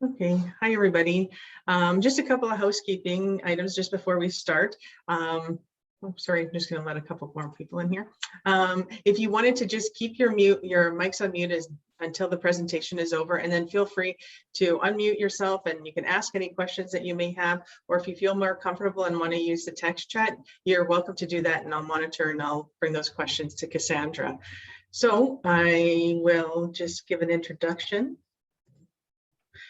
Okay, hi everybody. Just a couple of housekeeping items just before we start. Sorry, I'm just going to let a couple more people in here. If you wanted to just keep your mics on mute until the presentation is over, and then feel free to unmute yourself and you can ask any questions that you may have, or if you feel more comfortable and want to use the text chat, you're welcome to do that, and I'll monitor and I'll bring those questions to Cassandra. So I will just give an introduction.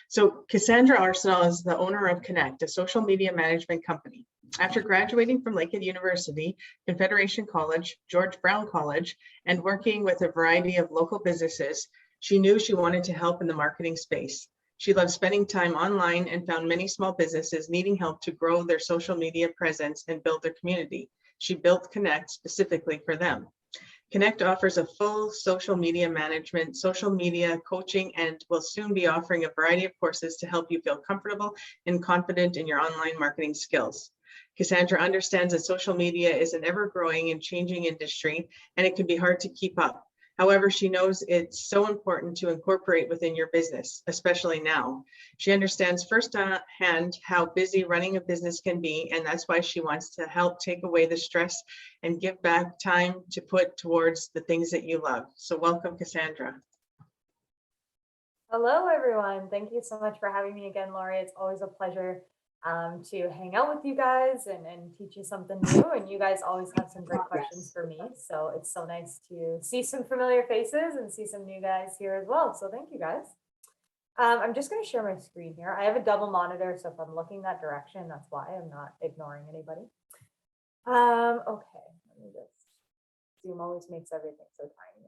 So Cassandra Arsenal is the owner of Connect, a social media management company. After graduating from Lakehead University, Confederation College, George Brown College, and working with a variety of local businesses, she knew she wanted to help in the marketing space. She loved spending time online and found many small businesses needing help to grow their social media presence and build their community. She built Connect specifically for them. Connect offers a full social media management, social media coaching, and will soon be offering a variety of courses to help you feel comfortable and confident in your online marketing skills. Cassandra understands that social media is an ever-growing and changing industry, and it can be hard to keep up. However, she knows it's so important to incorporate within your business, especially now. She understands firsthand how busy running a business can be, and that's why she wants to help take away the stress and give back time to put towards the things that you love. So welcome, Cassandra. Hello, everyone. Thank you so much for having me again, Lori. It's always a pleasure to hang out with you guys and teach you something new. And you guys always have some great questions for me. So it's so nice to see some familiar faces and see some new guys here as well. So thank you, guys. I'm just going to share my screen here. I have a double monitor, so if I'm looking that direction, that's why I'm not ignoring anybody. Okay, let me just, Zoom always makes everything so tiny.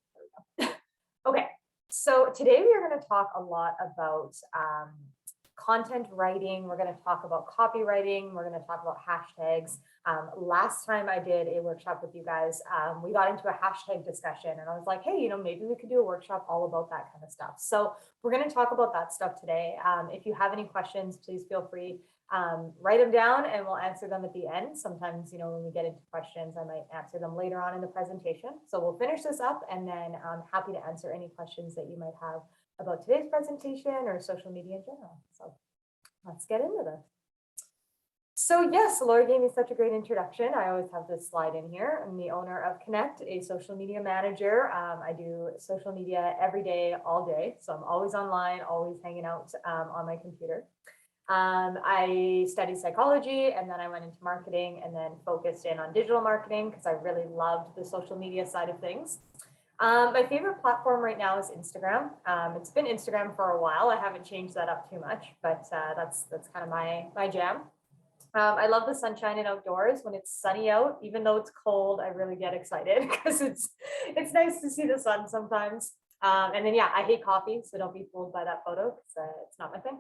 There we go. Okay, so today we are going to talk a lot about content writing. We're going to talk about copywriting. We're going to talk about hashtags. Last time I did a workshop with you guys, we got into a hashtag discussion and I was like, hey, maybe we could do a workshop all about that kind of stuff. So we're going to talk about that stuff today. If you have any questions, please feel free, write them down and we'll answer them at the end. Sometimes, when we get into questions, I might answer them later on in the presentation. So we'll finish this up and then I'm happy to answer any questions that you might have about today's presentation or social media in general. So let's get into this. So yes, Laura gave me such a great introduction. I always have this slide in here. I'm the owner of Connect, a social media manager. I do social media every day, all day. So I'm always online, always hanging out on my computer. I studied psychology and then I went into marketing and then focused in on digital marketing because I really loved the social media side of things. My favorite platform right now is Instagram. It's been Instagram for a while. I haven't changed that up too much, but that's kind of my jam. I love the sunshine and outdoors. When it's sunny out, even though it's cold, I really get excited because it's nice to see the sun sometimes. And then, yeah, I hate coffee, so don't be fooled by that photo because it's not my thing.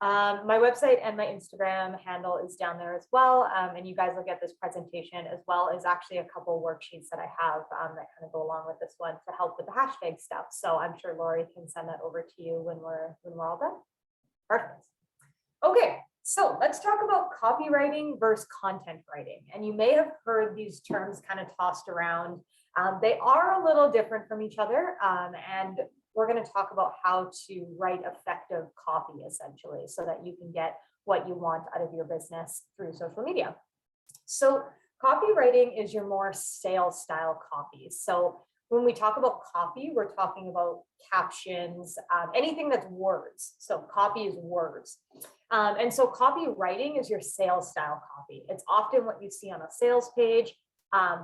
My website and my Instagram handle is down there as well. And you guys will get this presentation as well as actually a couple worksheets that I have that kind of go along with this one to help with the hashtag stuff. So I'm sure Lori can send that over to you when we're all done. Perfect. Okay, so let's talk about copywriting versus content writing. And you may have heard these terms kind of tossed around. They are a little different from each other. And we're going to talk about how to write effective copy, essentially, so that you can get what you want out of your business through social media. So copywriting is your more sales style copy. So when we talk about copy, we're talking about captions, anything that's words. So copy is words. And so copywriting is your sales style copy. It's often what you see on a sales page.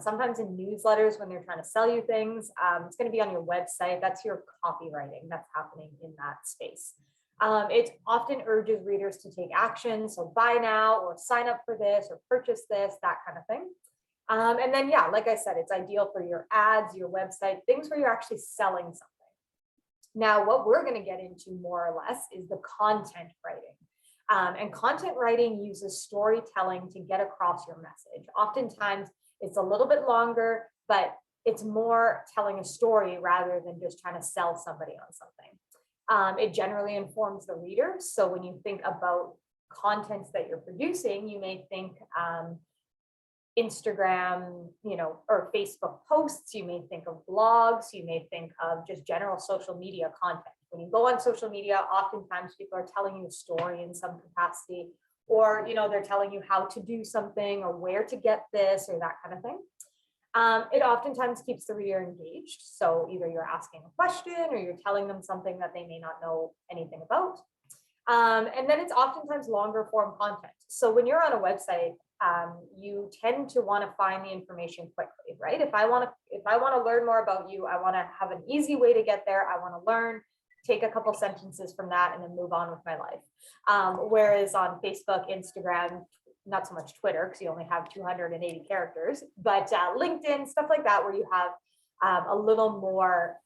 Sometimes in newsletters when they're trying to sell you things, it's going to be on your website. That's your copywriting that's happening in that space. It often urges readers to take action. So buy now or sign up for this or purchase this, that kind of thing. And then, yeah, like I said, it's ideal for your ads, your website, things where you're actually selling something. Now, what we're going to get into more or less is the content writing. And content writing uses storytelling to get across your message. Oftentimes, it's a little bit longer, but it's more telling a story rather than just trying to sell somebody on something. It generally informs the reader. So when you think about contents that you're producing, you may think Instagram, or Facebook posts, you may think of blogs, you may think of just general social media content. when you go on social media, oftentimes people are telling you a story in some capacity, or they're telling you how to do something or where to get this or that kind of thing. It oftentimes keeps the reader engaged. So either you're asking a question or you're telling them something that they may not know anything about. And then it's oftentimes longer form content. So when you're on a website, you tend to want to find the information quickly, right? If I want to learn more about you, I want to have an easy way to get there. I want to learn, take a couple sentences from that, and then move on with my life. Whereas on Facebook, Instagram, not so much Twitter, because you only have 280 characters, but LinkedIn, stuff like that, where you have a little more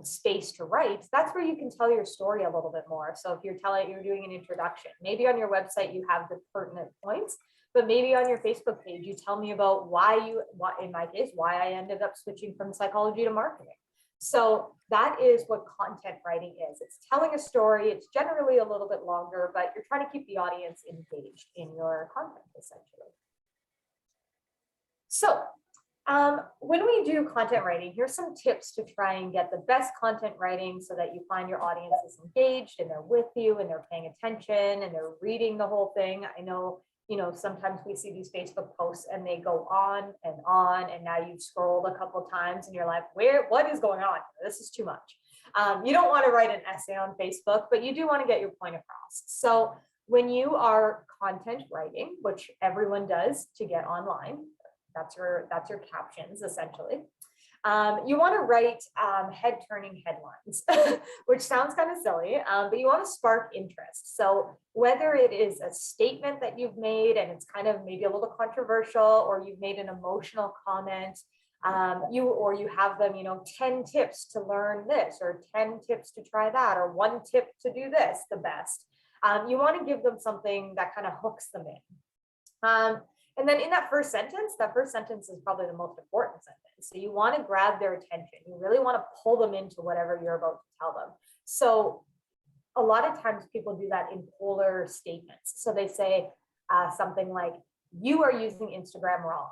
space to write, that's where you can tell your story a little bit more. So if you're doing an introduction, maybe on your website you have the pertinent points, but maybe on your Facebook page you tell me about why in my case, why I ended up switching from psychology to marketing. So that is what content writing is. It's telling a story. It's generally a little bit longer, but you're trying to keep the audience engaged in your content, essentially. So when we do content writing, here's some tips to try and get the best content writing so that you find your audience is engaged and they're with you and they're paying attention and they're reading the whole thing. I know, sometimes we see these Facebook posts and they go on, and now you've scrolled a couple of times and you're like, what is going on? This is too much. You don't want to write an essay on Facebook, but you do want to get your point across. So when you are content writing, which everyone does to get online, that's your captions, essentially. You want to write head-turning headlines, which sounds kind of silly, but you want to spark interest. So whether it is a statement that you've made and it's kind of maybe a little controversial, or you've made an emotional comment, you have them, 10 tips to learn this, or 10 tips to try that, or 1 tip to do this the best. You want to give them something that kind of hooks them in. And then in that first sentence is probably the most important sentence. So you want to grab their attention. You really want to pull them into whatever you're about to tell them. So a lot of times people do that in polar statements. So they say something like, you are using Instagram wrong.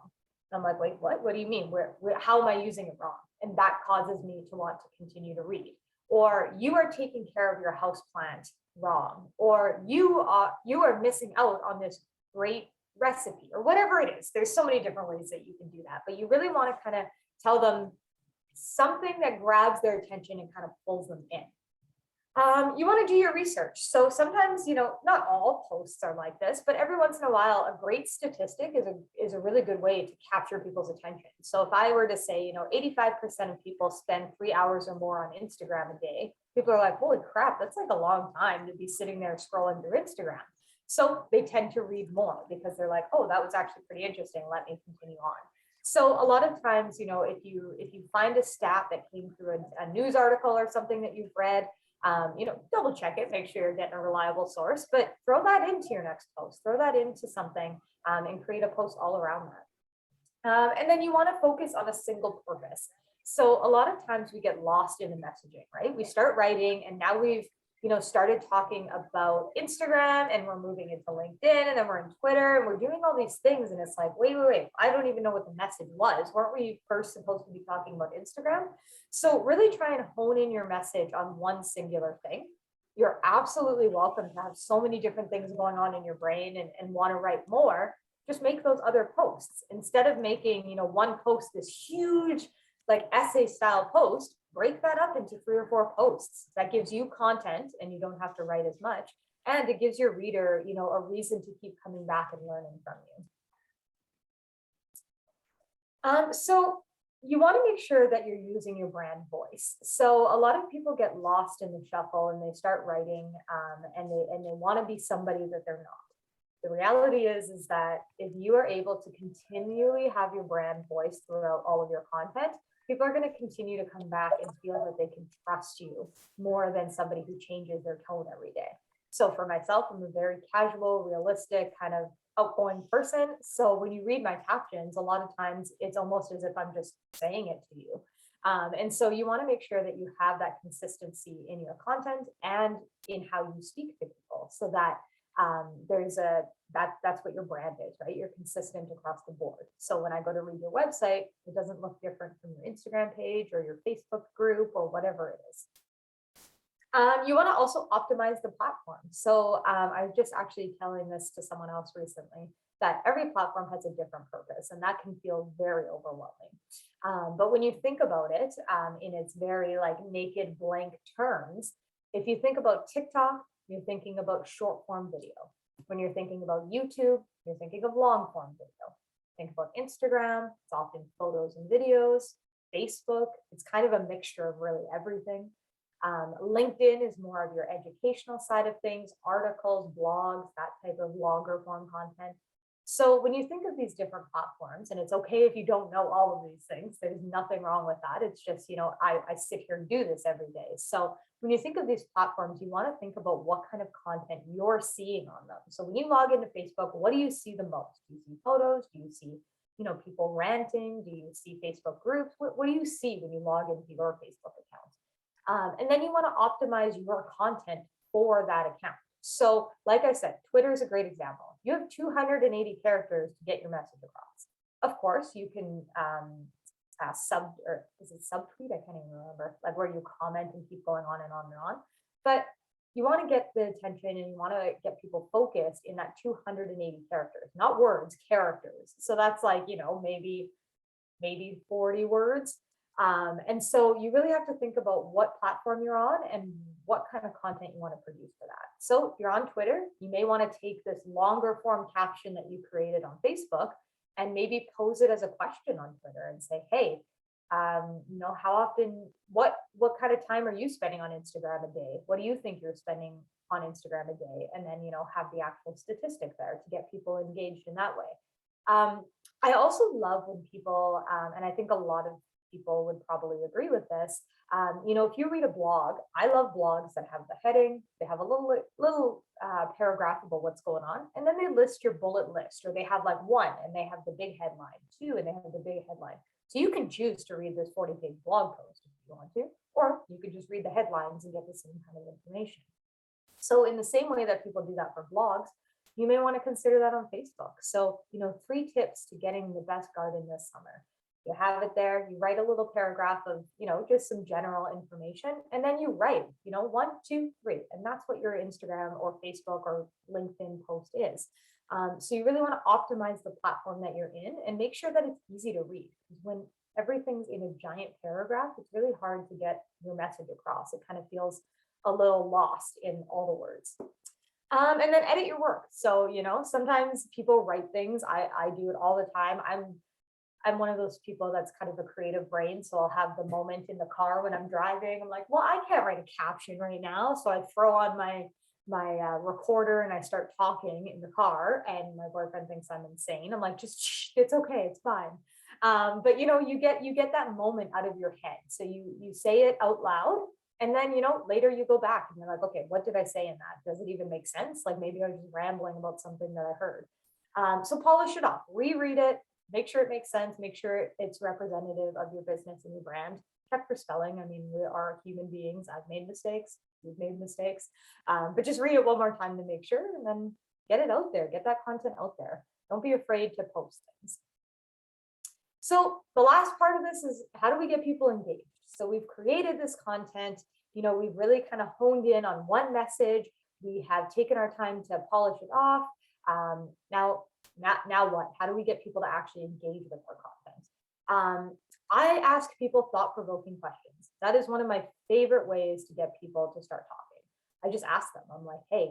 I'm like, wait, what? What do you mean? How am I using it wrong? And that causes me to want to continue to read. Or you are taking care of your houseplant wrong. Or you are missing out on this great recipe, or whatever it is. There's so many different ways that you can do that, but you really want to kind of tell them something that grabs their attention and kind of pulls them in. You want to do your research. So sometimes, not all posts are like this, but every once in a while, a great statistic is a really good way to capture people's attention. So if I were to say, 85% of people spend 3 hours or more on Instagram a day, people are like, holy crap, that's like a long time to be sitting there scrolling through Instagram. So they tend to read more because they're like, oh, that was actually pretty interesting. Let me continue on. So a lot of times, if you find a stat that came through a news article or something that you've read, double check it, make sure you're getting a reliable source, but throw that into your next post, throw that into something, and create a post all around that. And then you want to focus on a single purpose. So a lot of times we get lost in the messaging, right? We start writing and now we've started talking about Instagram and we're moving into LinkedIn and then we're in Twitter and we're doing all these things. And it's like, wait, I don't even know what the message was. Weren't we first supposed to be talking about Instagram? So really try and hone in your message on one singular thing. You're absolutely welcome to have so many different things going on in your brain and want to write more. Just make those other posts. Instead of making, one post, this huge like essay style post, break that up into 3 or 4 posts. That gives you content and you don't have to write as much. And it gives your reader, a reason to keep coming back and learning from you. So you want to make sure that you're using your brand voice. So a lot of people get lost in the shuffle and they start writing and they want to be somebody that they're not. The reality is that if you are able to continually have your brand voice throughout all of your content, people are going to continue to come back and feel that they can trust you more than somebody who changes their tone every day. So for myself, I'm a very casual, realistic, kind of outgoing person. So when you read my captions, a lot of times it's almost as if I'm just saying it to you. And so you want to make sure that you have that consistency in your content and in how you speak to people so that that's what your brand is, right? You're consistent across the board. So when I go to read your website, it doesn't look different from your Instagram page or your Facebook group or whatever it is. You want to also optimize the platform. So I was just actually telling this to someone else recently that every platform has a different purpose, and that can feel very overwhelming. But when you think about it in its very like naked blank terms, if you think about TikTok, you're thinking about short form video. When you're thinking about YouTube, you're thinking of long form video. Think about Instagram, it's often photos and videos. Facebook, it's kind of a mixture of really everything. LinkedIn is more of your educational side of things, articles, blogs, that type of longer form content. So when you think of these different platforms, and it's okay if you don't know all of these things, there's nothing wrong with that. It's just, I sit here and do this every day. So when you think of these platforms, you want to think about what kind of content you're seeing on them. So when you log into Facebook, what do you see the most? Do you see photos? Do you see, people ranting? Do you see Facebook groups? What do you see when you log into your Facebook account? And then you want to optimize your content for that account. So like I said, Twitter is a great example. You have 280 characters to get your message across. Of course, you can is it subtweet? I can't even remember, like where you comment and keep going on and on and on. But you want to get the attention and you want to get people focused in that 280 characters, not words, characters. So that's like, maybe 40 words. And so you really have to think about what platform you're on and what kind of content you want to produce for that. So if you're on Twitter, you may want to take this longer form caption that you created on Facebook and maybe pose it as a question on Twitter and say, hey, how often, what kind of time are you spending on Instagram a day? What do you think you're spending on Instagram a day? And then, have the actual statistic there to get people engaged in that way. I also love when people, and I think a lot of people would probably agree with this. If you read a blog, I love blogs that have the heading, they have a little paragraph about what's going on, and then they list your bullet list, or they have like one and they have the big headline, two and they have the big headline. So you can choose to read this 40-page blog post if you want to, or you could just read the headlines and get the same kind of information. So in the same way that people do that for blogs, you may want to consider that on Facebook. So, 3 tips to getting the best garden this summer. You have it there, you write a little paragraph of, just some general information, and then you write, 1, 2, 3, and that's what your Instagram or Facebook or LinkedIn post is. So you really want to optimize the platform that you're in and make sure that it's easy to read. Because when everything's in a giant paragraph, it's really hard to get your message across. It kind of feels a little lost in all the words. And then edit your work. So, sometimes people write things. I do it all the time. I'm one of those people that's kind of a creative brain. So I'll have the moment in the car when I'm driving. I'm like, well, I can't write a caption right now. So I throw on my recorder and I start talking in the car, and my boyfriend thinks I'm insane. I'm like, just shh, it's okay, it's fine. But you get that moment out of your head. So you say it out loud, and then later you go back and you're like, okay, what did I say in that? Does it even make sense? Like maybe I was just rambling about something that I heard. So polish it off, reread it, make sure it makes sense, make sure it's representative of your business and your brand. Check for spelling. I mean, we are human beings. I've made mistakes. You've made mistakes. But just read it one more time to make sure, and then get it out there. Get that content out there. Don't be afraid to post things. So the last part of this is, how do we get people engaged? So we've created this content. We've really kind of honed in on one message. We have taken our time to polish it off. Now what? How do we get people to actually engage with our content? I ask people thought-provoking questions. That is one of my favorite ways to get people to start talking. I just ask them. I'm like, hey,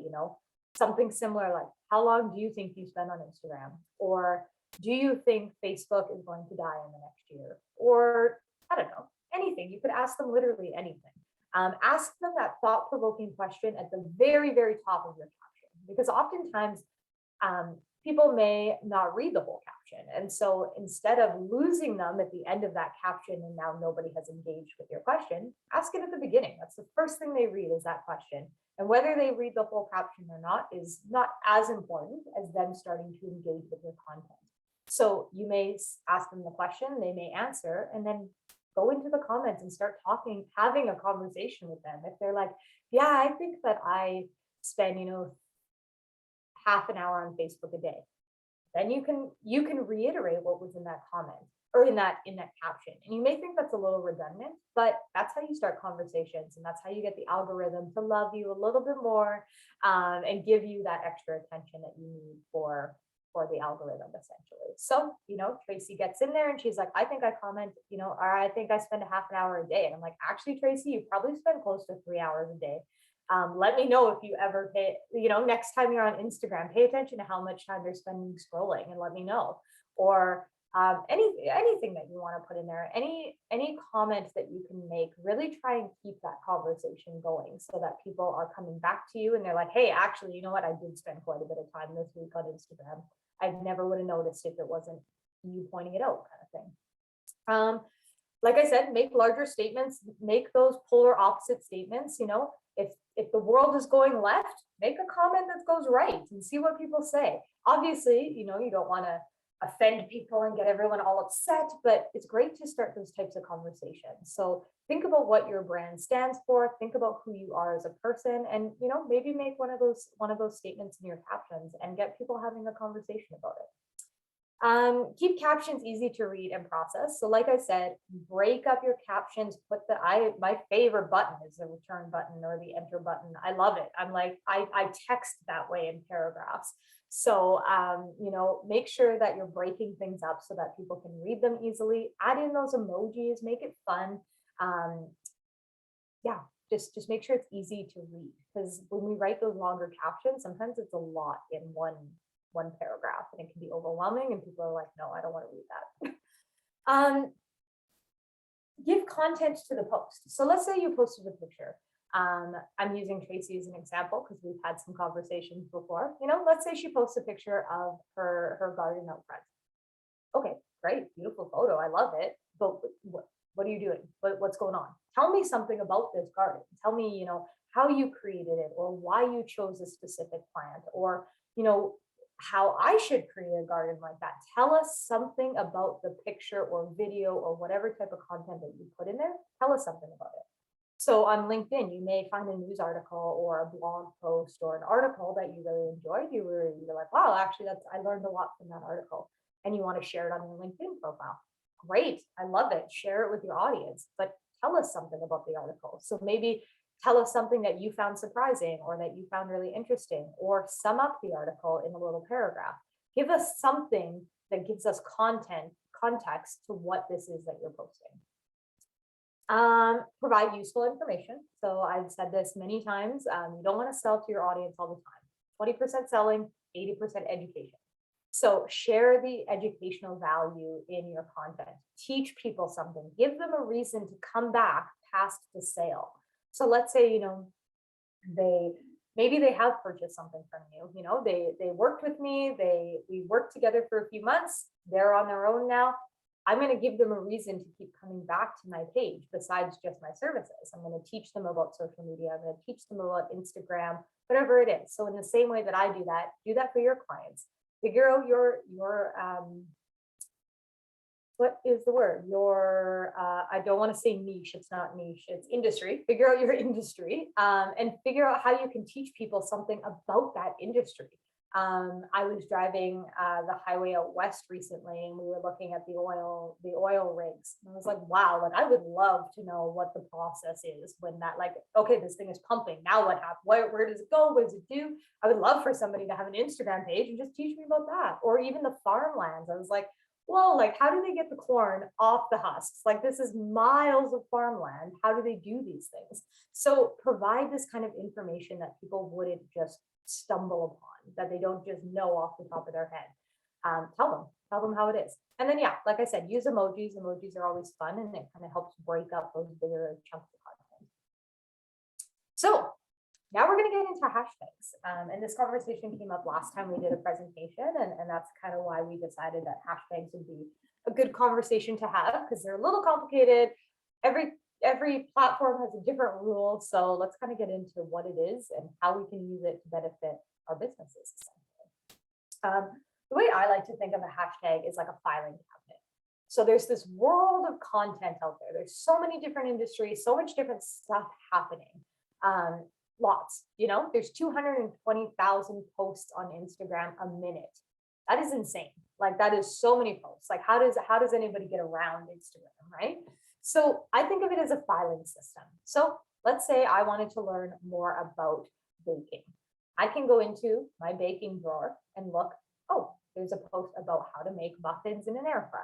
something similar like, how long do you think you spend on Instagram? Or do you think Facebook is going to die in the next year? Or I don't know, anything. You could ask them literally anything. Ask them that thought-provoking question at the very, very top of your caption, because oftentimes people may not read the whole caption. And so instead of losing them at the end of that caption and now nobody has engaged with your question, ask it at the beginning. That's the first thing they read, is that question. And whether they read the whole caption or not is not as important as them starting to engage with your content. So you may ask them the question, they may answer, and then go into the comments and start talking, having a conversation with them. If they're like, yeah, I think that I spend, half an hour on Facebook a day, then you can reiterate what was in that comment. or in that caption. And you may think that's a little redundant, but that's how you start conversations, and that's how you get the algorithm to love you a little bit more, and give you that extra attention that you need for the algorithm, essentially. So, Tracy gets in there and she's like, I think I comment, or I think I spend a half an hour a day. And I'm like, actually, Tracy, you probably spend close to 3 hours a day. Let me know if you ever pay, next time you're on Instagram, pay attention to how much time they're spending scrolling and let me know. Or anything that you want to put in there, any comments that you can make, really try and keep that conversation going so that people are coming back to you and they're like, hey, actually, you know what? I did spend quite a bit of time this week on Instagram. I never would have noticed if it wasn't you pointing it out, kind of thing. Like I said, make larger statements, make those polar opposite statements. If the world is going left, make a comment that goes right and see what people say. Obviously, you don't want to offend people and get everyone all upset, but it's great to start those types of conversations. So think about what your brand stands for, think about who you are as a person, and maybe make one of those statements in your captions and get people having a conversation about it. Keep captions easy to read and process. So like I said, break up your captions, my favorite button is the return button or the enter button. I love it. I'm like, I text that way in paragraphs. So, make sure that you're breaking things up so that people can read them easily. Add in those emojis, make it fun. Just make sure it's easy to read, because when we write those longer captions, sometimes it's a lot in one paragraph and it can be overwhelming and people are like, no, I don't want to read that. Give content to the post. So let's say you posted a picture. I'm using Tracy as an example because we've had some conversations before. Let's say she posts a picture of her garden out front. Okay, great, beautiful photo. I love it. But what are you doing? What's going on? Tell me something about this garden. Tell me, how you created it, or why you chose a specific plant, or, how I should create a garden like that. Tell us something about the picture or video or whatever type of content that you put in there. Tell us something about it. So on LinkedIn, you may find a news article or a blog post or an article that you really enjoyed. You're like, wow, actually, I learned a lot from that article, and you want to share it on your LinkedIn profile. Great, I love it. Share it with your audience, but tell us something about the article. So maybe tell us something that you found surprising or that you found really interesting, or sum up the article in a little paragraph. Give us something that gives us context to what this is that you're posting. Provide useful information. So I've said this many times. You don't want to sell to your audience all the time. 20% selling, 80% education. So share the educational value in your content. Teach people something. Give them a reason to come back past the sale. So let's say, maybe they have purchased something from you. They worked with me. We worked together for a few months. They're on their own now. I'm going to give them a reason to keep coming back to my page besides just my services. I'm going to teach them about social media. I'm going to teach them about Instagram, whatever it is. So in the same way that I do that for your clients. Figure out your what is the word? I don't want to say niche. It's not niche. It's industry. Figure out your industry, and figure out how you can teach people something about that industry. I was driving the highway out west recently, and we were looking at the oil rigs. And I was like, wow, I would love to know what the process is when that, okay, this thing is pumping. Now what happens? Where does it go? What does it do? I would love for somebody to have an Instagram page and just teach me about that. Or even the farmlands. I was like, whoa, how do they get the corn off the husks? This is miles of farmland. How do they do these things? So provide this kind of information that people wouldn't just stumble upon, that they don't just know off the top of their head. Tell them how it is. And then, like I said, use emojis. Emojis are always fun, and it kind of helps break up those bigger chunks of content. So now we're going to get into hashtags. And this conversation came up last time we did a presentation, and that's kind of why we decided that hashtags would be a good conversation to have, because they're a little complicated. Every platform has a different rule. So let's kind of get into what it is and how we can use it to benefit our businesses, essentially. The way I like to think of a hashtag is like a filing cabinet. So there's this world of content out there. There's so many different industries, so much different stuff happening. Lots, there's 220,000 posts on Instagram a minute. That is insane. Like that is so many posts. Like how does anybody get around Instagram, right? So I think of it as a filing system. So let's say I wanted to learn more about baking. I can go into my baking drawer and look, oh, there's a post about how to make muffins in an air fryer.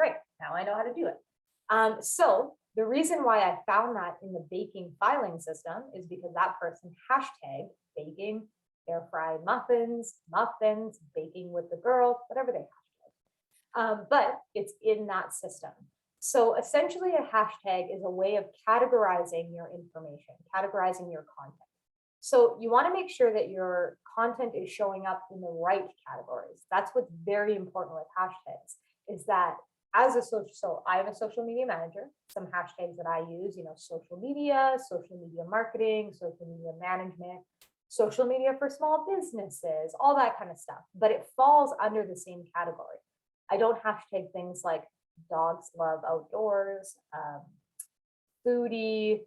Great, now I know how to do it. So the reason why I found that in the baking filing system is because that person hashtagged baking, air fry muffins, baking with the girl, whatever they hashtag. But it's in that system. So essentially a hashtag is a way of categorizing your information, categorizing your content. So you want to make sure that your content is showing up in the right categories. That's what's very important with hashtags, is that as a social, so I am a social media manager, some hashtags that I use, social media marketing, social media management, social media for small businesses, all that kind of stuff, but it falls under the same category. I don't hashtag things like dogs love outdoors, foodie,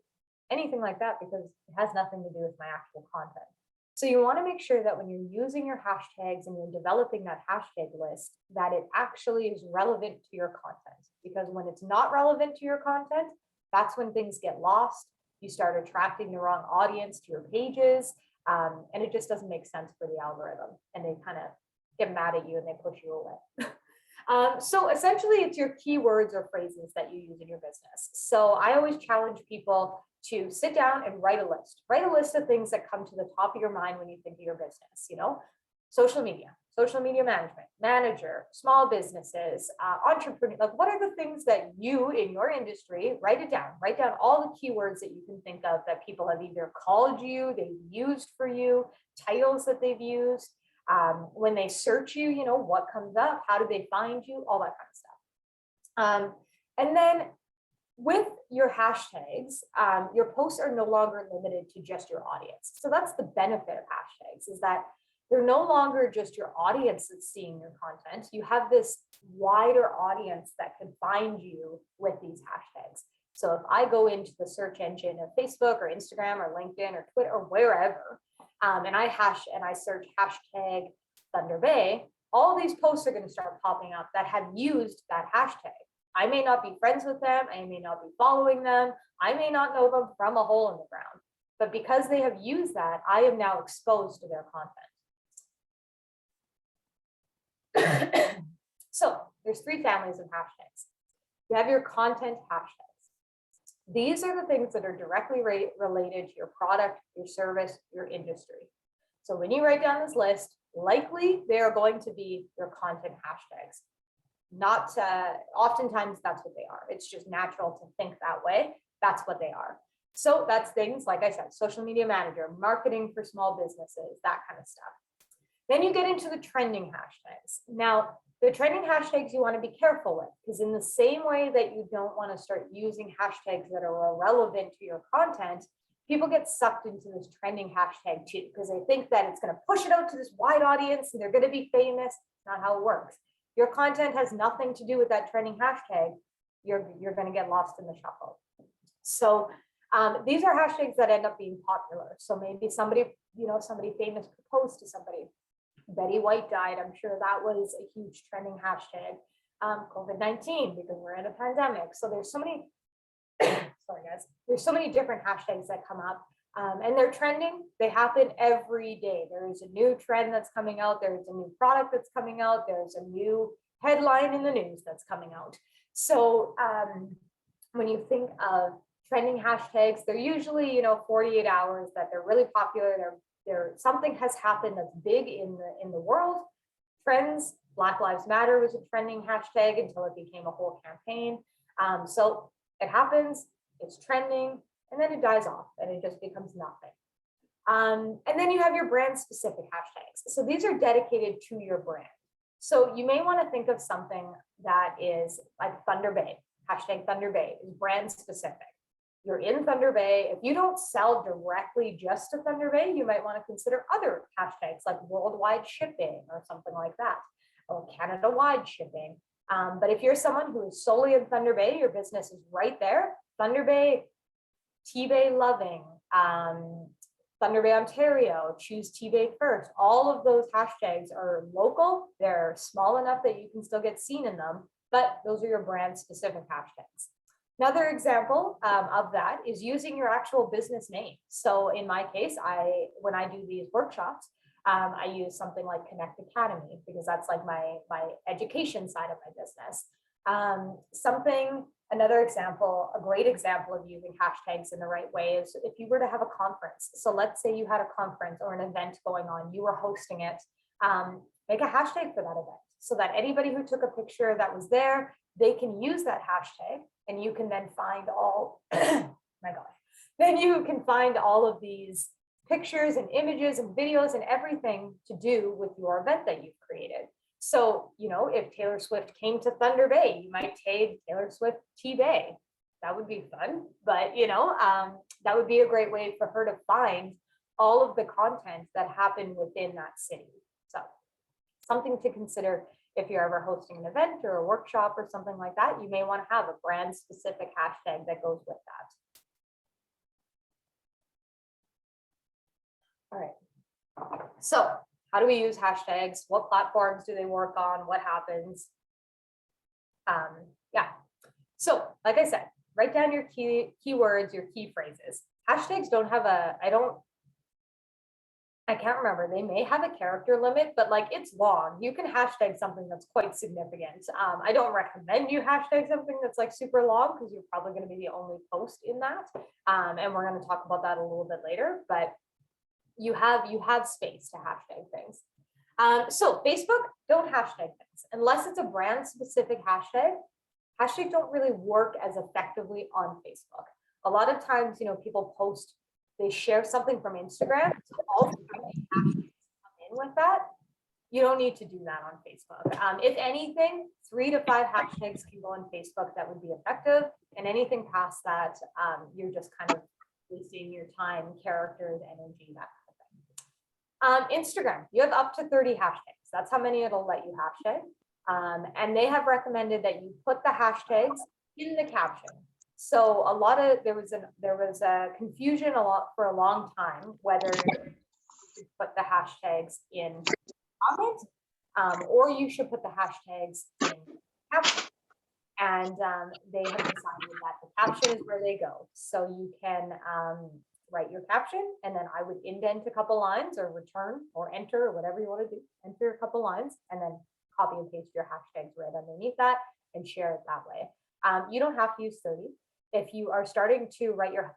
anything like that, because it has nothing to do with my actual content. So you want to make sure that when you're using your hashtags and you're developing that hashtag list, that it actually is relevant to your content. Because when it's not relevant to your content, that's when things get lost. You start attracting the wrong audience to your pages, and it just doesn't make sense for the algorithm. And they kind of get mad at you and they push you away. So essentially, it's your keywords or phrases that you use in your business. So I always challenge people to sit down and write a list. Write a list of things that come to the top of your mind when you think of your business. Social media management, manager, small businesses, entrepreneur. Like, what are the things that you in your industry, write it down. Write down all the keywords that you can think of that people have either called you, they've used for you, titles that they've used. When they search you, what comes up, how do they find you, all that kind of stuff. And then with your hashtags, your posts are no longer limited to just your audience. So that's the benefit of hashtags, is that they're no longer just your audience that's seeing your content. You have this wider audience that can find you with these hashtags. So if I go into the search engine of Facebook or Instagram or LinkedIn or Twitter or wherever, and I search hashtag Thunder Bay, all these posts are going to start popping up that have used that hashtag. I may not be friends with them, I may not be following them, I may not know them from a hole in the ground, but because they have used that, I am now exposed to their content. So there's 3 families of hashtags. You have your content hashtags. These are the things that are directly related to your product, your service, your industry. So when you write down this list, likely they are going to be your content hashtags. Not oftentimes that's what they are. It's just natural to think that way. That's what they are. So that's things, like I said, social media manager, marketing for small businesses, that kind of stuff. Then you get into the trending hashtags. Now, the trending hashtags you want to be careful with, because in the same way that you don't want to start using hashtags that are irrelevant to your content, people get sucked into this trending hashtag too, because they think that it's going to push it out to this wide audience and they're going to be famous. It's not how it works. Your content has nothing to do with that trending hashtag. You're going to get lost in the shuffle. So these are hashtags that end up being popular. So maybe somebody famous proposed to somebody. Betty White died. I'm sure that was a huge trending hashtag. COVID-19, because we're in a pandemic. So there's so many, sorry guys, there's so many different hashtags that come up. And they're trending. They happen every day. There is a new trend that's coming out. There's a new product that's coming out. There's a new headline in the news that's coming out. So when you think of trending hashtags, they're usually 48 hours that they're really popular. They're something has happened that's big in the world. Trends. Black Lives Matter was a trending hashtag until it became a whole campaign. So it happens. It's trending. And then it dies off and it just becomes nothing. And then you have your brand specific hashtags. So these are dedicated to your brand. So you may want to think of something that is like Thunder Bay. Hashtag Thunder Bay is brand specific. You're in Thunder Bay. If you don't sell directly just to Thunder Bay, you might want to consider other hashtags like worldwide shipping or something like that, or Canada-wide shipping. But if you're someone who is solely in Thunder Bay, your business is right there. Thunder Bay, T-Bay loving, Thunder Bay, Ontario, choose T-Bay first. All of those hashtags are local. They're small enough that you can still get seen in them, but those are your brand specific hashtags. Another example of that is using your actual business name. So in my case, when I do these workshops, I use something like Connect Academy because that's like my education side of my business. Another example, a great example of using hashtags in the right way is if you were to have a conference. So let's say you had a conference or an event going on, you were hosting it, make a hashtag for that event so that anybody who took a picture that was there, they can use that hashtag and you can then find all, my gosh, then you can find all of these pictures and images and videos and everything to do with your event that you've created. So, if Taylor Swift came to Thunder Bay, you might tag Taylor Swift T-Bay. That would be fun, but that would be a great way for her to find all of the content that happened within that city. So something to consider if you're ever hosting an event or a workshop or something like that, you may want to have a brand specific hashtag that goes with that. All right. So how do we use hashtags? What platforms do they work on? What happens? Yeah. So like I said, write down your keywords, your key phrases. Hashtags don't have I can't remember. They may have a character limit, but like it's long. You can hashtag something that's quite significant. I don't recommend you hashtag something that's like super long because you're probably going to be the only post in that. And we're going to talk about that a little bit later, but you have space to hashtag things. So Facebook, don't hashtag things unless it's a brand specific hashtag. Hashtags don't really work as effectively on Facebook. A lot of times, people post, they share something from Instagram. So all the hashtags come in with that. You don't need to do that on Facebook. If anything, 3 to 5 hashtags can go on Facebook that would be effective. And anything past that, you're just kind of wasting your time, characters, energy, that kind of thing. Instagram, you have up to 30 hashtags. That's how many it'll let you hashtag. And they have recommended that you put the hashtags in the caption. So there was a confusion for a long time whether you should put the hashtags in comment or you should put the hashtags in caption. And they have decided that the caption is where they go. So you can write your caption and then I would indent a couple lines or return or enter or whatever you want to do. Enter a couple lines and then copy and paste your hashtags right underneath that and share it that way. You don't have to use 30. If you are starting to write your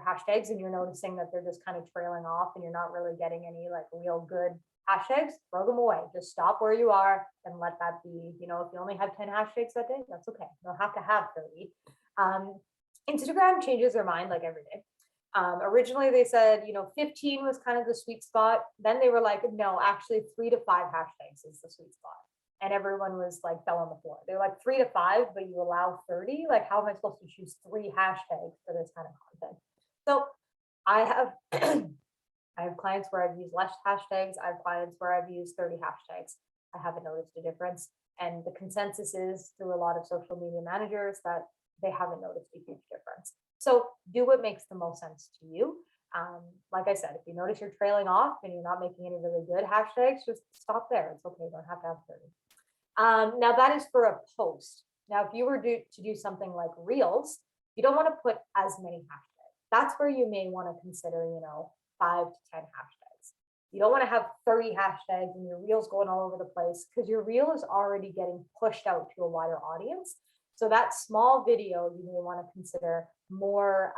hashtags and you're noticing that they're just kind of trailing off and you're not really getting any like real good hashtags, throw them away. Just stop where you are and let that be, if you only have 10 hashtags that day, that's okay. You don't have to have 30. Instagram changes their mind like every day. Originally they said, 15 was kind of the sweet spot. Then they were like, no, actually 3 to 5 hashtags is the sweet spot. And everyone was like, fell on the floor. They're like 3 to 5, but you allow 30. Like, how am I supposed to choose 3 hashtags for this kind of content? So I have, I have clients where I've used less hashtags. I have clients where I've used 30 hashtags. I haven't noticed a difference. And the consensus is through a lot of social media managers that they haven't noticed a huge difference. So do what makes the most sense to you. Like I said, if you notice you're trailing off and you're not making any really good hashtags, just stop there. It's okay. You don't have to have 30. Now that is for a post. Now, if you were to do something like Reels, you don't want to put as many hashtags. That's where you may want to consider, 5 to 10 hashtags. You don't want to have 30 hashtags and your Reels going all over the place because your Reel is already getting pushed out to a wider audience. So that small video, you may want to consider more,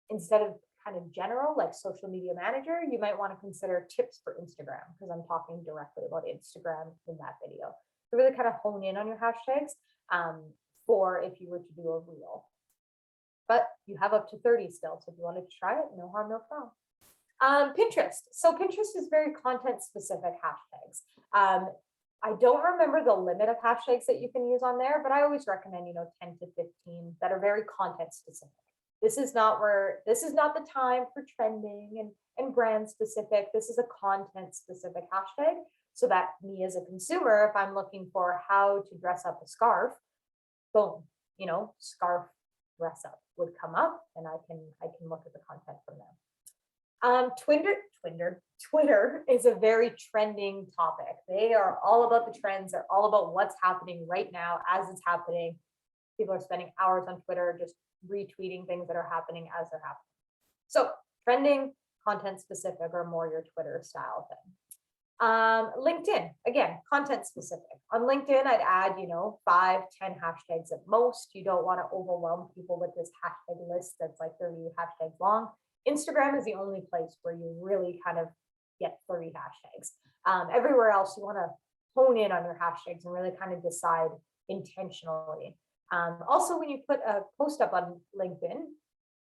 instead of kind of general, like social media manager, you might want to consider tips for Instagram because I'm talking directly about Instagram in that video. So really kind of hone in on your hashtags for if you were to do a reel. But you have up to 30 still. So if you wanted to try it, no harm, no foul. Pinterest. So Pinterest is very content specific hashtags. I don't remember the limit of hashtags that you can use on there, but I always recommend, 10 to 15 that are very content specific. This is not the time for trending and brand specific. This is a content specific hashtag so that me as a consumer, if I'm looking for how to dress up a scarf, boom, scarf dress up would come up and I can look at the content from there. Twitter is a very trending topic. They are all about the trends. They're all about what's happening right now as it's happening. People are spending hours on Twitter just retweeting things that are happening as they're happening. So trending, content specific, or more your Twitter style thing. LinkedIn, again, content specific. On LinkedIn, I'd add, 5, 10 hashtags at most. You don't want to overwhelm people with this hashtag list that's like 30 hashtags long. Instagram is the only place where you really kind of get 30 hashtags. Everywhere else, you want to hone in on your hashtags and really kind of decide intentionally. Also, when you put a post up on LinkedIn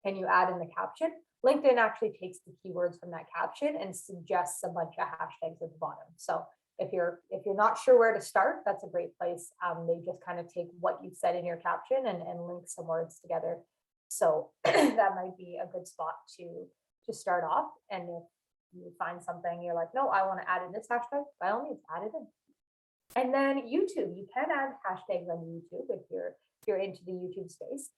and you add in the caption, LinkedIn actually takes the keywords from that caption and suggests a bunch of hashtags at the bottom. So if you're not sure where to start, that's a great place. They just kind of take what you said in your caption and link some words together. So that might be a good spot to start off. And if you find something you're like, no, I want to add in this hashtag, by all means, add it in. And then YouTube, you can add hashtags on YouTube if you're into the YouTube space.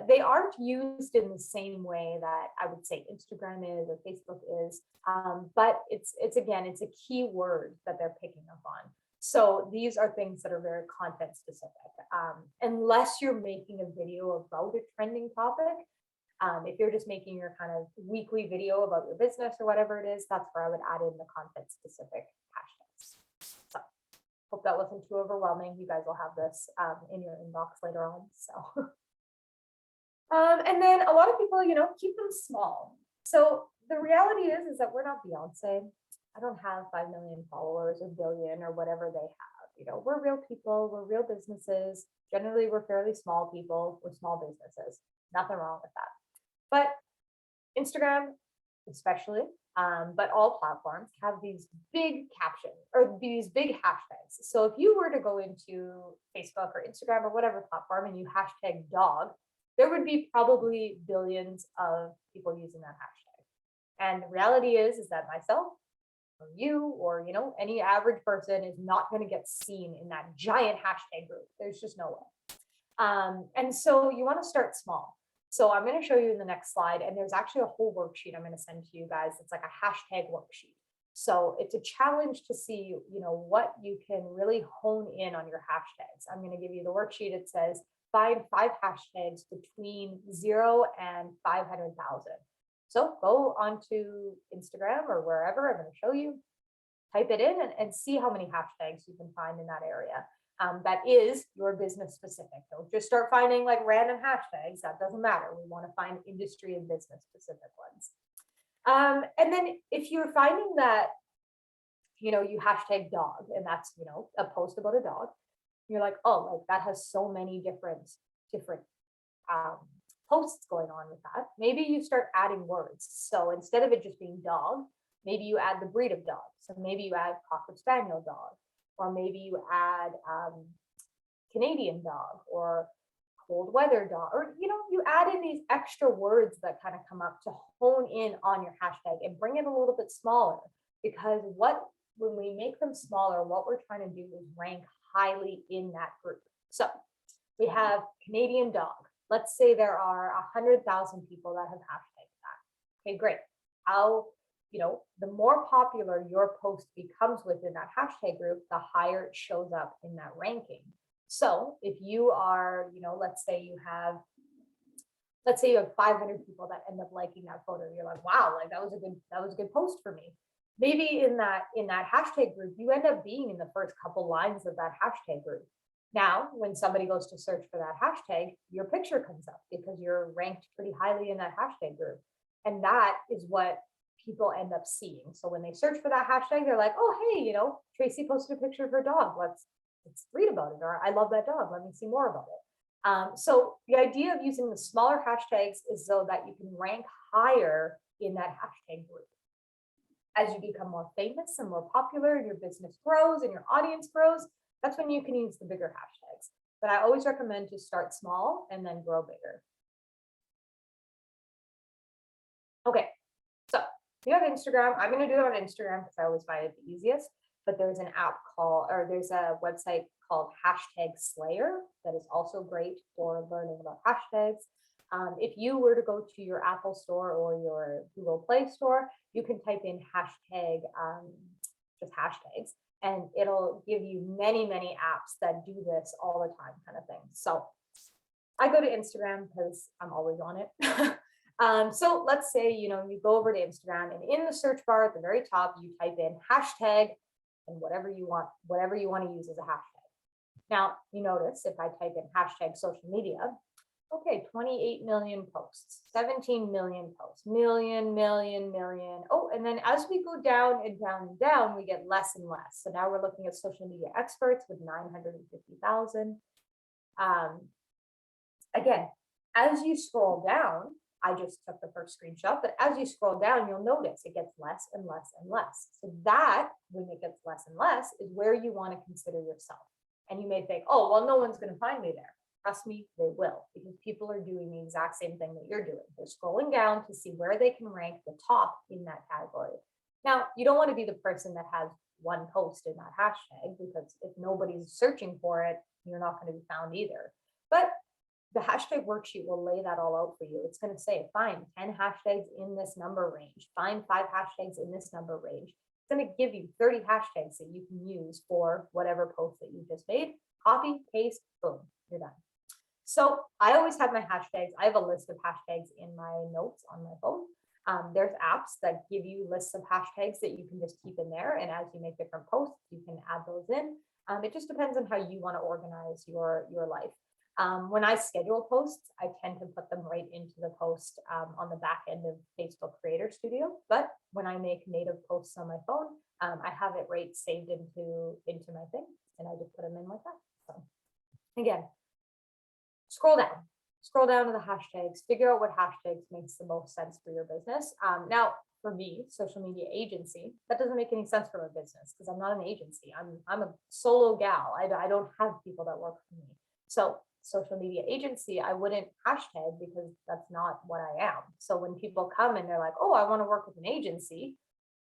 They aren't used in the same way that I would say Instagram is or Facebook is, but it's a keyword that they're picking up on. So these are things that are very content specific. Unless you're making a video about a trending topic, if you're just making your kind of weekly video about your business or whatever it is, that's where I would add in the content specific hashtags. So hope that wasn't too overwhelming. You guys will have this in your inbox later on. So. And then a lot of people, keep them small. So the reality is that we're not Beyonce. I don't have 5 million followers or billion or whatever they have. We're real people, we're real businesses. Generally, we're fairly small people, we're small businesses. Nothing wrong with that. But Instagram, especially, but all platforms have these big captions or these big hashtags. So if you were to go into Facebook or Instagram or whatever platform and you hashtag dog, there would be probably billions of people using that hashtag. And the reality is that myself or you or any average person is not going to get seen in that giant hashtag group. There's just no way. And so you want to start small. So I'm going to show you in the next slide, and there's actually a whole worksheet I'm going to send to you guys. It's like a hashtag worksheet. So it's a challenge to see, what you can really hone in on your hashtags. I'm going to give you the worksheet. It says find 5 hashtags between 0 and 500,000. So go onto Instagram or wherever I'm going to show you, type it in and see how many hashtags you can find in that area. That is your business specific. Don't just start finding like random hashtags. That doesn't matter. We want to find industry and business specific ones. And then if you're finding that, you hashtag dog and that's, a post about a dog, you're like, oh, like that has so many different posts going on with that. Maybe you start adding words. So instead of it just being dog, maybe you add the breed of dog. So maybe you add Cocker Spaniel dog, or maybe you add Canadian dog or cold weather dog, or you add in these extra words that kind of come up to hone in on your hashtag and bring it a little bit smaller. Because when we make them smaller, what we're trying to do is rank highly in that group. So we have Canadian dog. Let's say there are 100,000 people that have hashtagged that. Okay, great. How, the more popular your post becomes within that hashtag group, the higher it shows up in that ranking. So if you are, let's say you have 500 people that end up liking that photo, you're like, wow, like that was a good post for me. Maybe in that hashtag group, you end up being in the first couple lines of that hashtag group. Now, when somebody goes to search for that hashtag, your picture comes up because you're ranked pretty highly in that hashtag group. And that is what people end up seeing. So when they search for that hashtag, they're like, oh, hey, Tracy posted a picture of her dog. Let's read about it. Or I love that dog. Let me see more about it. So the idea of using the smaller hashtags is so that you can rank higher in that hashtag group. As you become more famous and more popular, your business grows and your audience grows, that's when you can use the bigger hashtags. But I always recommend to start small and then grow bigger. Okay, so you have Instagram. I'm going to do it on Instagram because I always find it the easiest. But there's an app there's a website called Hashtag Slayer that is also great for learning about hashtags. If you were to go to your Apple store or your Google Play store, you can type in hashtag, just hashtags, and it'll give you many, many apps that do this all the time kind of thing. So I go to Instagram because I'm always on it. So let's say, you go over to Instagram, and in the search bar at the very top, you type in hashtag and whatever you want to use as a hashtag. Now, you notice if I type in hashtag social media, okay, 28 million posts, 17 million posts, million. Oh, and then as we go down and down and down, we get less and less. So now we're looking at social media experts with 950,000. Again, as you scroll down, I just took the first screenshot, but as you scroll down, you'll notice it gets less and less and less. So that, when it gets less and less, is where you want to consider yourself. And you may think, oh, well, no one's going to find me there. Trust me, they will, because people are doing the exact same thing that you're doing. They're scrolling down to see where they can rank the top in that category. Now, you don't want to be the person that has one post in that hashtag, because if nobody's searching for it, you're not going to be found either. But the hashtag worksheet will lay that all out for you. It's going to say, find 10 hashtags in this number range, find 5 hashtags in this number range. It's going to give you 30 hashtags that you can use for whatever post that you just made. Copy, paste, boom, you're done. So I always have my hashtags. I have a list of hashtags in my notes on my phone. There's apps that give you lists of hashtags that you can just keep in there. And as you make different posts, you can add those in. It just depends on how you want to organize your life. When I schedule posts, I tend to put them right into the post on the back end of Facebook Creator Studio. But when I make native posts on my phone, I have it right saved into my thing, and I just put them in like that. So again, scroll down to the hashtags, figure out what hashtags makes the most sense for your business. Now, for me, social media agency, that doesn't make any sense for my business because I'm not an agency. I'm a solo gal. I don't have people that work for me. So social media agency, I wouldn't hashtag because that's not what I am. So when people come and they're like, oh, I want to work with an agency,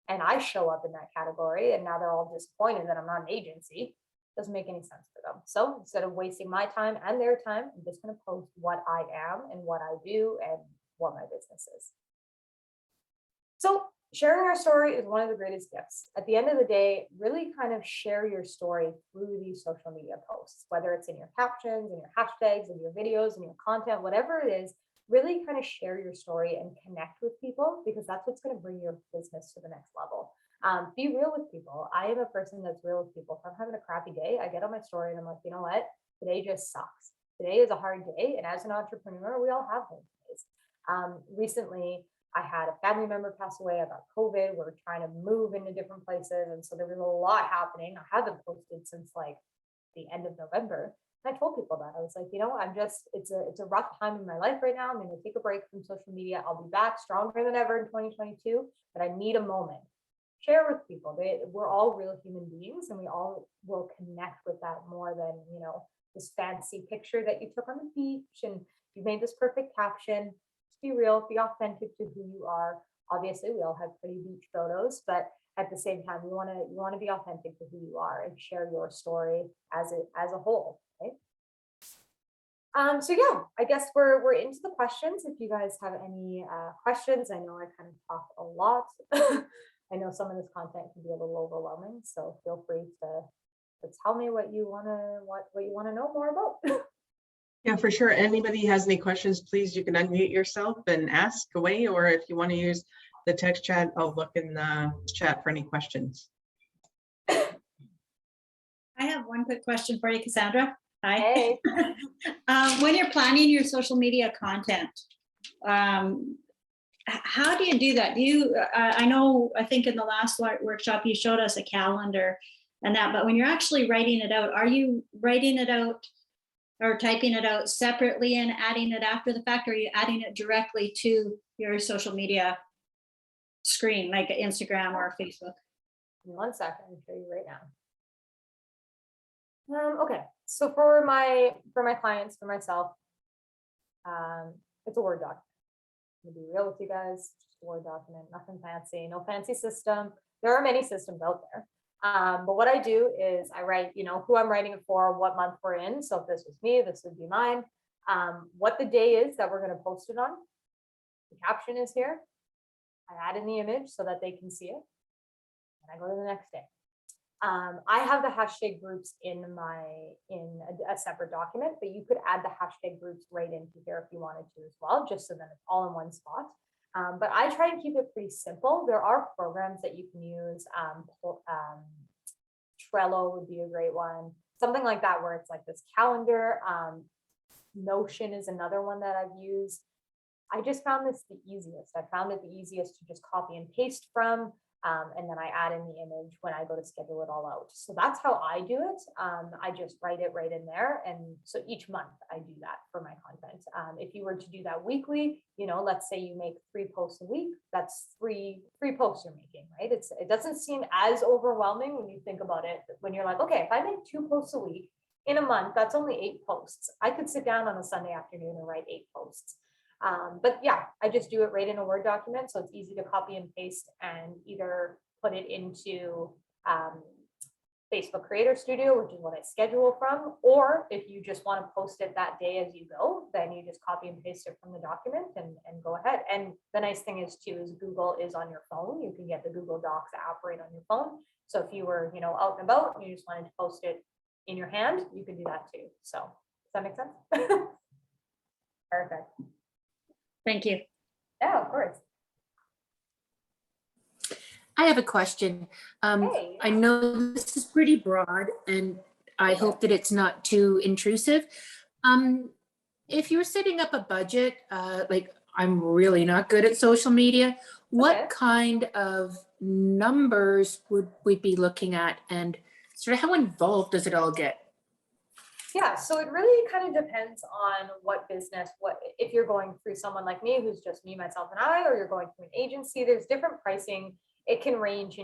and I show up in that category, and now they're all disappointed that I'm not an agency, doesn't make any sense for them. So instead of wasting my time and their time, I'm just going to post what I am and what I do and what my business is. So sharing our story is one of the greatest gifts. At the end of the day, really kind of share your story through these social media posts, whether it's in your captions, in your hashtags, in your videos, in your content, whatever it is, really kind of share your story and connect with people, because that's what's going to bring your business to the next level. Be real with people. I am a person that's real with people. If I'm having a crappy day, I get on my story and I'm like, you know what? Today just sucks. Today is a hard day. And as an entrepreneur, we all have those days. Recently, I had a family member pass away. I got COVID. We're trying to move into different places. And so there was a lot happening. I haven't posted since like the end of November. And I told people that. I was like, it's a rough time in my life right now. I'm going to take a break from social media. I'll be back stronger than ever in 2022, but I need a moment. Share with people. We're all real human beings, and we all will connect with that more than, this fancy picture that you took on the beach and you made this perfect caption. Just be real, be authentic to who you are. Obviously, we all have pretty beach photos, but at the same time, you want to be authentic to who you are and share your story as a whole. Okay. So yeah, I guess we're into the questions. If you guys have any questions, I know I kind of talk a lot. I know some of this content can be a little overwhelming, so feel free to tell me what you want to know more about. Yeah, for sure. Anybody has any questions, please, you can unmute yourself and ask away, or if you want to use the text chat, I'll look in the chat for any questions. I have one quick question for you, Cassandra. Hi. Hey. When you're planning your social media content, how do you do that? Do you, I think in the last workshop, you showed us a calendar and that, but when you're actually writing it out, are you writing it out or typing it out separately and adding it after the fact, or are you adding it directly to your social media screen, like Instagram or Facebook? In 1 second, I'll show you right now. Okay, so for my clients, for myself, it's a Word document. I'm gonna be real with you guys, just a Word document, nothing fancy, no fancy system. There are many systems out there. But what I do is I write, who I'm writing it for, what month we're in. So if this was me, this would be mine. what the day is that we're going to post it on. The caption is here. I add in the image so that they can see it. And I go to the next day. I have the hashtag groups in a separate document, but you could add the hashtag groups right into here if you wanted to as well, just so that it's all in one spot. But I try and keep it pretty simple. There are programs that you can use. Trello would be a great one. Something like that, where it's like this calendar. Notion is another one that I've used. I just found this the easiest. I found it the easiest to just copy and paste from. And then I add in the image when I go to schedule it all out. So that's how I do it. I just write it right in there. And so each month I do that for my content. If you were to do that weekly, let's say you make 3 posts a week, that's three posts you're making, right? It doesn't seem as overwhelming when you think about it, when you're like, okay, if I make 2 posts a week in a month, that's only 8 posts. I could sit down on a Sunday afternoon and write 8 posts. But yeah, I just do it right in a Word document. So it's easy to copy and paste and either put it into Facebook Creator Studio, which is what I schedule from, or if you just want to post it that day as you go, then you just copy and paste it from the document and go ahead. And the nice thing is too, is Google is on your phone. You can get the Google Docs app right on your phone. So if you were, out and about and you just wanted to post it in your hand, you can do that too. So does that make sense? Perfect. Thank you. Yeah, of course. I have a question. Hey. I know this is pretty broad and I hope that it's not too intrusive. If you're setting up a budget, like I'm really not good at social media, what Okay. kind of numbers would we be looking at and sort of how involved does it all get? Yeah, so it really kind of depends on what business, if you're going through someone like me, who's just me, myself, and I, or you're going through an agency, there's different pricing. It can range,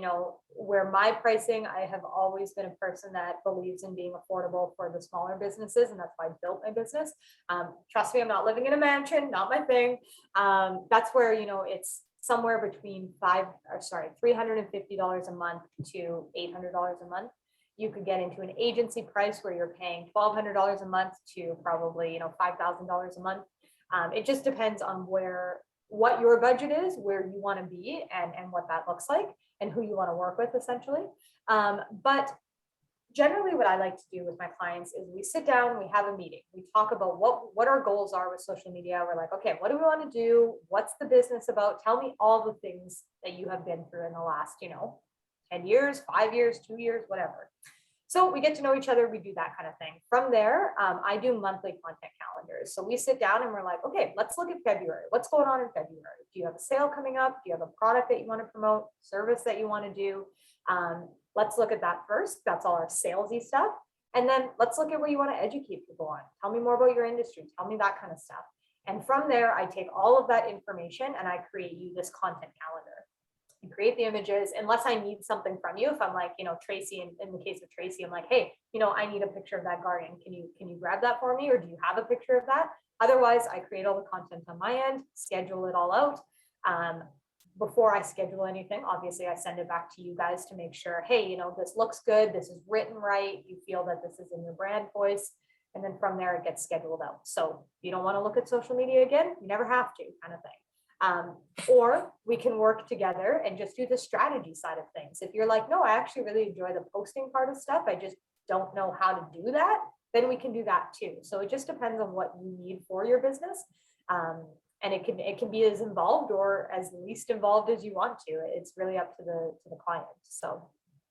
where my pricing, I have always been a person that believes in being affordable for the smaller businesses, and that's why I built my business. Trust me, I'm not living in a mansion, not my thing. That's where, it's somewhere between $350 a month to $800 a month. You could get into an agency price where you're paying $1,200 a month to probably, $5,000 a month. It just depends on what your budget is, where you want to be, and what that looks like, and who you want to work with, essentially. But generally, what I like to do with my clients is we sit down, we have a meeting, we talk about what our goals are with social media. We're like, okay, what do we want to do? What's the business about? Tell me all the things that you have been through in the last, 10 years, 5 years, 2 years, whatever. So we get to know each other. We do that kind of thing. From there, I do monthly content calendars. So we sit down and we're like, okay, let's look at February. What's going on in February? Do you have a sale coming up? Do you have a product that you want to promote, service that you want to do? Let's look at that first. That's all our salesy stuff. And then let's look at what you want to educate people on. Tell me more about your industry. Tell me that kind of stuff. And from there, I take all of that information and I create you this content calendar. You create the images, unless I need something from you. If I'm like, Tracy, in the case of Tracy, I'm like, hey, I need a picture of that garden. Can you grab that for me? Or do you have a picture of that? Otherwise, I create all the content on my end, schedule it all out. Before I schedule anything, obviously I send it back to you guys to make sure, hey, this looks good. This is written right. You feel that this is in your brand voice. And then from there, it gets scheduled out. So if you don't want to look at social media again, you never have to, kind of thing. Or we can work together and just do the strategy side of things. If you're like, no, I actually really enjoy the posting part of stuff, I just don't know how to do that, then we can do that too. So it just depends on what you need for your business. And it can be as involved or as least involved as you want to. It's really up to the client. So does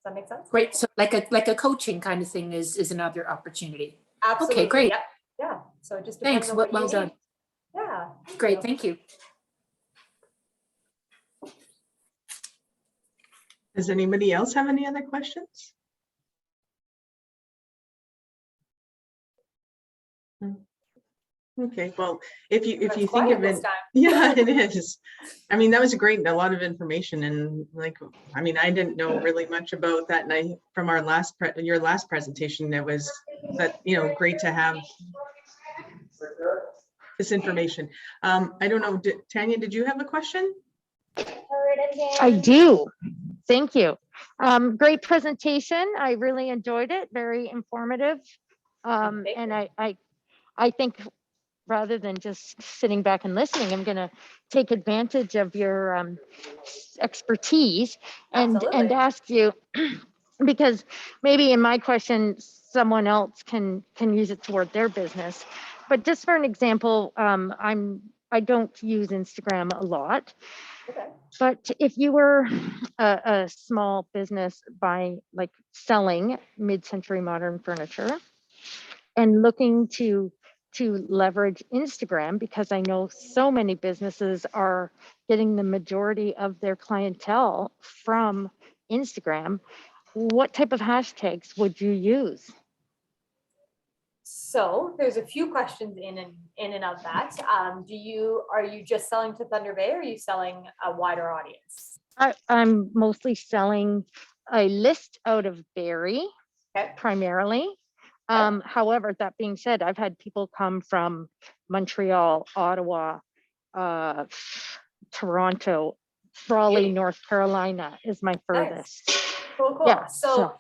that make sense? Great. So like a coaching kind of thing is another opportunity. Absolutely. Okay, great. Yep. Yeah. So it just depends. Thanks. On what Well you done. need. Yeah. Great. Thank you. Does anybody else have any other questions? Okay, well, if you think of it, yeah, it is. I mean, that was a lot of information, and I didn't know really much about that. And from our your last presentation, it was great to have this information. I don't know, Tanya, did you have a question? I do. Thank you. Great presentation. I really enjoyed it. Very informative. And I think rather than just sitting back and listening, I'm going to take advantage of your expertise and Absolutely. ask you, because maybe in my question, someone else can use it toward their business. But just for an example, I don't use Instagram a lot. Okay. But if you were a small business by like selling mid-century modern furniture and looking to leverage Instagram, because I know so many businesses are getting the majority of their clientele from Instagram, what type of hashtags would you use? So there's a few questions in and of that. Are you just selling to Thunder Bay, or are you selling a wider audience? I'm mostly selling a list out of Barrie, Okay. primarily. However, that being said, I've had people come from Montreal, Ottawa, Toronto, Raleigh, Yeah. North Carolina is my Nice. furthest. Cool. Yeah, So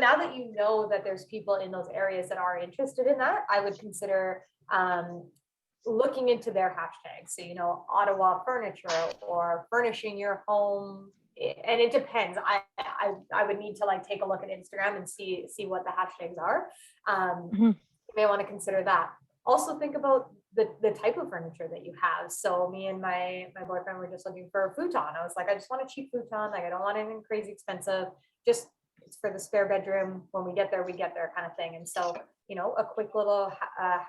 now that you know that there's people in those areas that are interested in that, I would consider looking into their hashtags. So, Ottawa furniture or furnishing your home. And it depends. I would need to like take a look at Instagram and see what the hashtags are. You may want to consider that. Also think about the type of furniture that you have. So me and my boyfriend were just looking for a futon. I was like, I just want a cheap futon. Like I don't want anything crazy expensive. Just it's for the spare bedroom. When we get there kind of thing. And so, a quick little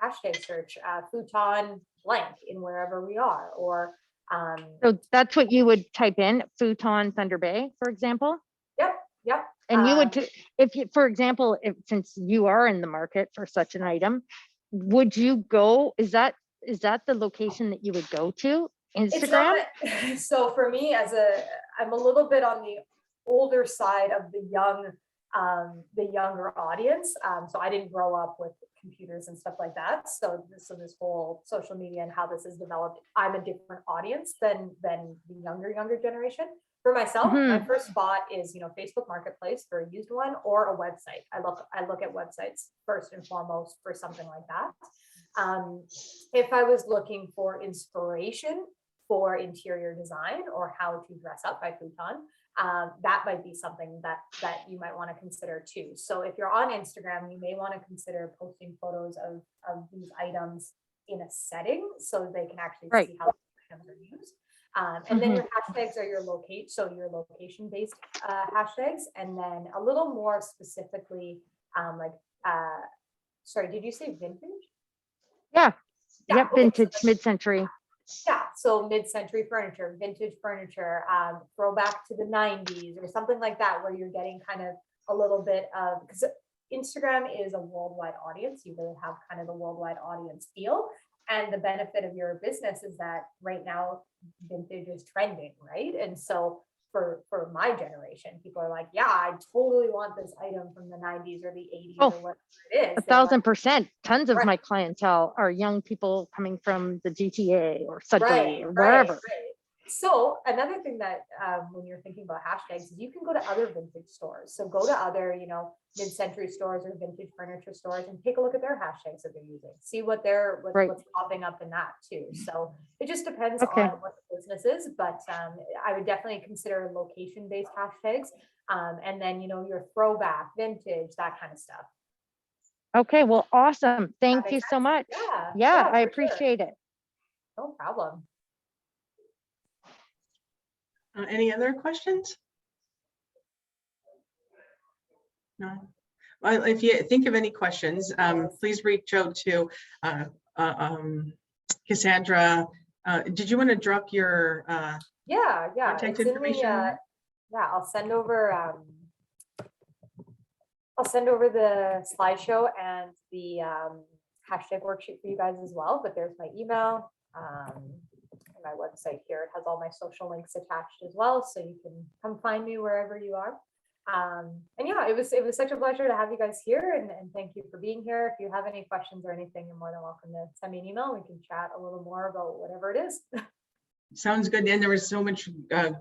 hashtag search, futon blank in wherever we are, or so that's what you would type in, futon Thunder Bay, for example. Yep. And you would, if you, for example, since you are in the market for such an item, would you go? Is that the location that you would go to? Instagram? It's not, so for me, I'm a little bit on the older side of the younger audience. So I didn't grow up with computers and stuff like that. So this whole social media and how this is developed, I'm a different audience than the younger generation. For myself, my first spot is, Facebook Marketplace for a used one, or a website. I look at websites first and foremost for something like that. If I was looking for inspiration for interior design or how to dress up by futon, that might be something that you might want to consider too. So if you're on Instagram, you may want to consider posting photos of these items in a setting so they can actually see how the items are used. And then your hashtags are your location-based hashtags, and then a little more specifically, sorry, did you say vintage? Yeah. Yep. Okay. Vintage, mid-century. Yeah, so mid-century furniture, vintage furniture, throwback to the 90s or something like that, where you're getting kind of a little bit of, because Instagram is a worldwide audience. You really have kind of the worldwide audience feel. And the benefit of your business is that right now vintage is trending, right? And so for my generation, people are like, yeah, I totally want this item from the 90s or the 80s or whatever it is. 1,000%. Tons of my clientele are young people coming from the GTA or Sudbury or wherever. Right. So another thing that when you're thinking about hashtags is you can go to other vintage stores. So go to other, mid-century stores or vintage furniture stores and take a look at their hashtags that they're using. See what's popping up in that too. So it just depends on what the business is, but I would definitely consider location-based hashtags. And then, your throwback, vintage, that kind of stuff. Okay, well, awesome. Thank you so much. Yeah, I appreciate it. No problem. Any other questions? No. Well, if you think of any questions, please reach out to Cassandra. Did you want to drop your contact information? I'll send over the slideshow and the hashtag worksheet for you guys as well. But there's my email. And my website here. It has all my social links attached as well, so you can come find me wherever you are. And yeah, it was such a pleasure to have you guys here, and thank you for being here. If you have any questions or anything, you're more than welcome to send me an email. We can chat a little more about whatever it is. Sounds good. And there was so much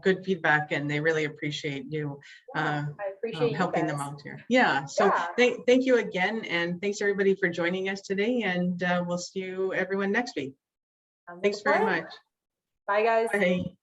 good feedback, and they really appreciate you I appreciate you helping them guys. out here. Yeah. So Yeah. thank you again. And thanks everybody for joining us today. And we'll see you everyone next week. Sounds like Thanks a very plan. much. Bye, guys. Bye.